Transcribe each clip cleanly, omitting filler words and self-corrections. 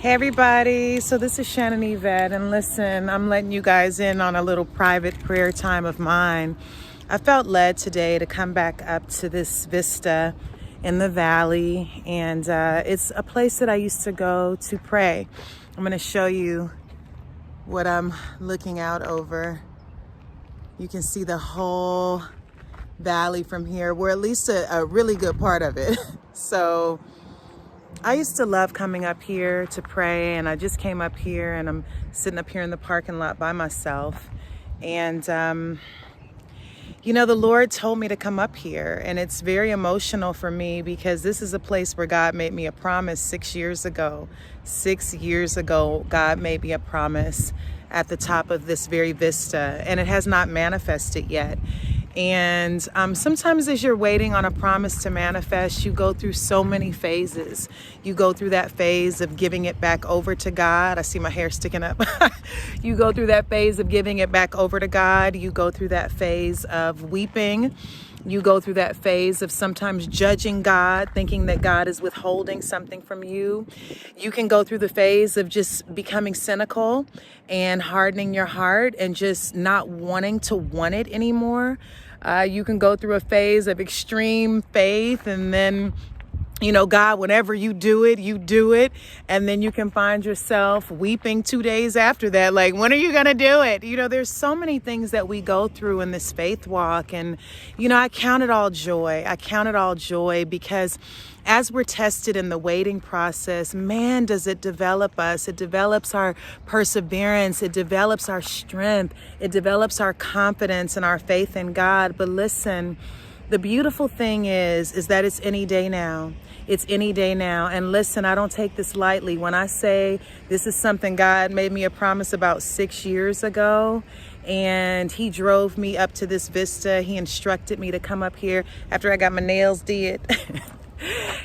Hey everybody, so this is Shannon Evette, and listen, I'm letting you guys in on a little private prayer time of mine. I felt led today to come back up to this vista in the valley, and it's a place that I used to go to pray. I'm going to show you what I'm looking out over. You can see the whole valley from here. We're at least a really good part of it. So I used to love coming up here to pray, and I just came up here and I'm sitting up here in the parking lot by myself. And, the Lord told me to come up here, and it's very emotional for me because this is a place where God made me a promise 6 years ago. 6 years ago, God made me a promise at the top of this very vista, and it has not manifested yet. And sometimes as you're waiting on a promise to manifest, you go through so many phases. You go through that phase of giving it back over to God. I see my hair sticking up. You go through that phase of giving it back over to God. You go through that phase of weeping. You go through that phase of sometimes judging God, thinking that God is withholding something from you. You can go through the phase of just becoming cynical and hardening your heart and just not wanting to want it anymore. You can go through a phase of extreme faith, and then God, whenever you do it, you do it. And then you can find yourself weeping 2 days after that. Like, when are you going to do it? There's so many things that we go through in this faith walk. And, I count it all joy. I count it all joy because as we're tested in the waiting process, man, does it develop us. It develops our perseverance. It develops our strength. It develops our confidence and our faith in God. But listen, the beautiful thing is that it's any day now. It's any day now. And listen, I don't take this lightly. When I say this is something God made me a promise about 6 years ago, and he drove me up to this vista. He instructed me to come up here after I got my nails did.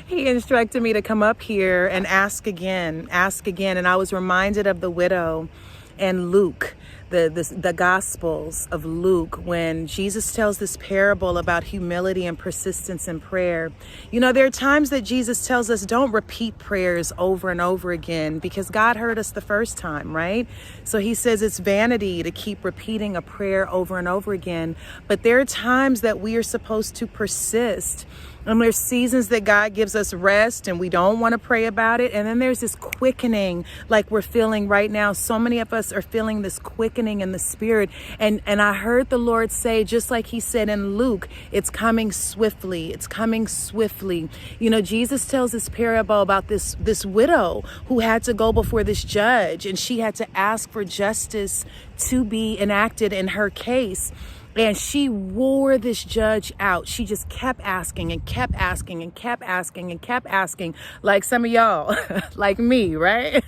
He instructed me to come up here and ask again. And I was reminded of the widow and Luke, the Gospels of Luke, when Jesus tells this parable about humility and persistence in prayer. There are times that Jesus tells us don't repeat prayers over and over again because God heard us the first time, right? So he says it's vanity to keep repeating a prayer over and over again. But there are times that we are supposed to persist. And there's seasons that God gives us rest and we don't want to pray about it. And then there's this quickening like we're feeling right now. So many of us are feeling this quickening in the spirit. And I heard the Lord say, just like he said in Luke, it's coming swiftly. It's coming swiftly. Jesus tells this parable about this widow who had to go before this judge, and she had to ask for justice to be enacted in her case. And she wore this judge out. She just kept asking and kept asking and kept asking and kept asking, like some of y'all, like me, right?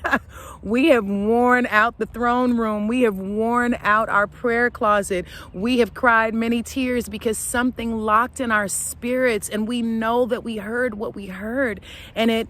We have worn out the throne room. We have worn out our prayer closet. We have cried many tears because something locked in our spirits, and we know that we heard what we heard, and it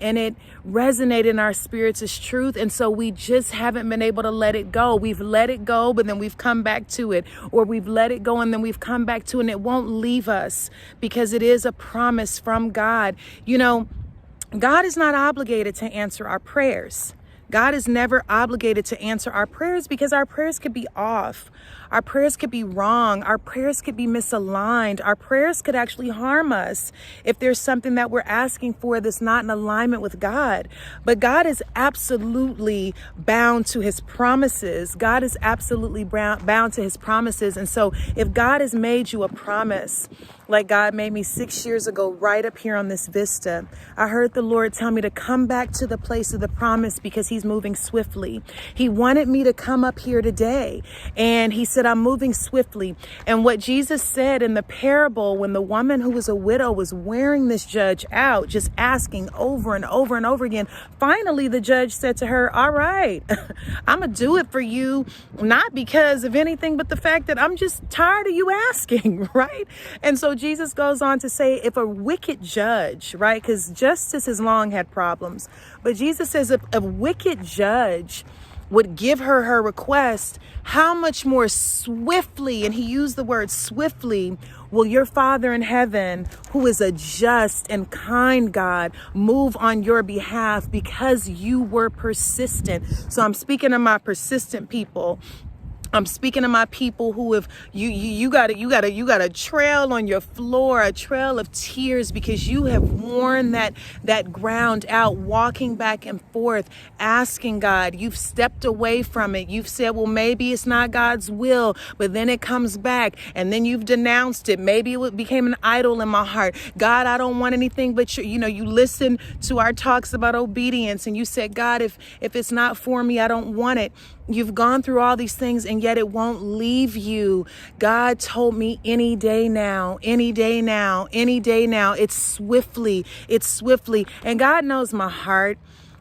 resonated in our spirits as truth. And so we just haven't been able to let it go. We've let it go, but then we've come back to it, or we've let it go and then we've come back to it, and it won't leave us because it is a promise from God. God is not obligated to answer our prayers. God is never obligated to answer our prayers because our prayers could be off. Our prayers could be wrong. Our prayers could be misaligned. Our prayers could actually harm us if there's something that we're asking for that's not in alignment with God. But God is absolutely bound to his promises. God is absolutely bound to his promises. And so if God has made you a promise, like God made me 6 years ago, right up here on this vista, I heard the Lord tell me to come back to the place of the promise because he's moving swiftly. He wanted me to come up here today, and he said, I'm moving swiftly. And what Jesus said in the parable, when the woman who was a widow was wearing this judge out, just asking over and over and over again, finally the judge said to her, all right, I'm going to do it for you, not because of anything, but the fact that I'm just tired of you asking, right? And so Jesus goes on to say, if a wicked judge, right, because justice has long had problems, but Jesus says if a wicked judge would give her her request, how much more swiftly, and he used the word swiftly, will your Father in heaven, who is a just and kind God, move on your behalf because you were persistent. So I'm speaking to my persistent people. I'm speaking to my people who have you got a trail on your floor, a trail of tears because you have worn that ground out, walking back and forth, asking God. You've stepped away from it. You've said, well, maybe it's not God's will, but then it comes back, and then you've denounced it. Maybe it became an idol in my heart. God, I don't want anything but you listen to our talks about obedience, and you said, God, if it's not for me, I don't want it. You've gone through all these things, and yet it won't leave you. God told me any day now, any day now, any day now. It's swiftly. And God knows my heart.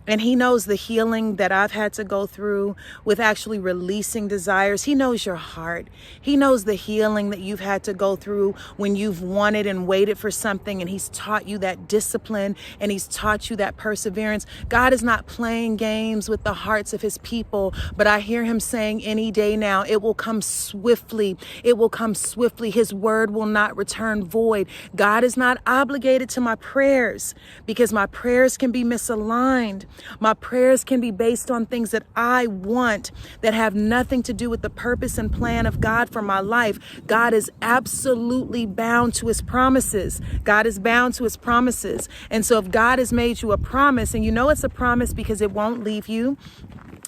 And he knows the healing that I've had to go through with actually releasing desires. He knows your heart. He knows the healing that you've had to go through when you've wanted and waited for something, and he's taught you that discipline, and he's taught you that perseverance. God is not playing games with the hearts of his people, but I hear him saying any day now, it will come swiftly. It will come swiftly. His word will not return void. God is not obligated to my prayers because my prayers can be misaligned. My prayers can be based on things that I want that have nothing to do with the purpose and plan of God for my life. God is absolutely bound to his promises. God is bound to his promises. And so if God has made you a promise, and you know it's a promise because it won't leave you,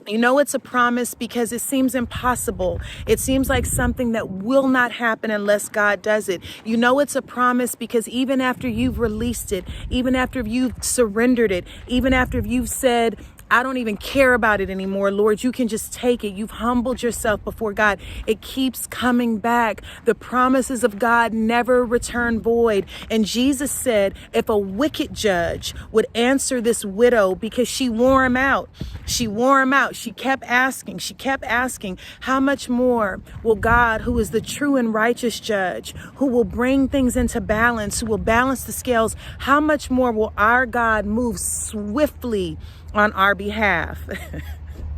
you know it's a promise because it seems impossible. It seems like something that will not happen unless God does it. You know it's a promise because even after you've released it, even after you've surrendered it, even after you've said, I don't even care about it anymore, Lord, you can just take it. You've humbled yourself before God. It keeps coming back. The promises of God never return void. And Jesus said, if a wicked judge would answer this widow because she wore him out, she kept asking, how much more will God, who is the true and righteous judge, who will bring things into balance, who will balance the scales, how much more will our God move swiftly on our behalf?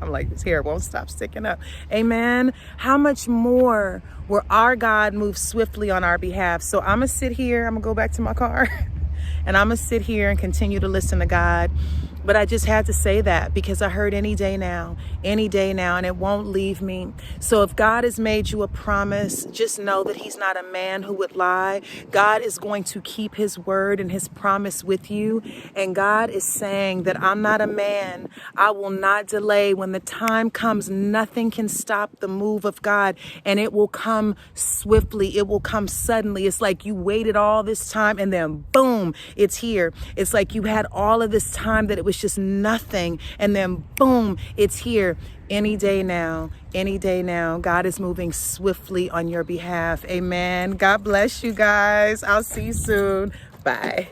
I'm like, this hair won't stop sticking up. Amen. How much more will our God move swiftly on our behalf? So I'm going to sit here. I'm going to go back to my car and I'm going to sit here and continue to listen to God. But I just had to say that because I heard any day now, and it won't leave me. So if God has made you a promise, just know that he's not a man who would lie. God is going to keep his word and his promise with you. And God is saying that I'm not a man. I will not delay. When the time comes, nothing can stop the move of God, and it will come swiftly. It will come suddenly. It's like you waited all this time and then boom, it's here. It's like you had all of this time that it was just nothing, and then boom, it's here. Any day now, God is moving swiftly on your behalf. Amen. God bless you guys. I'll see you soon. Bye.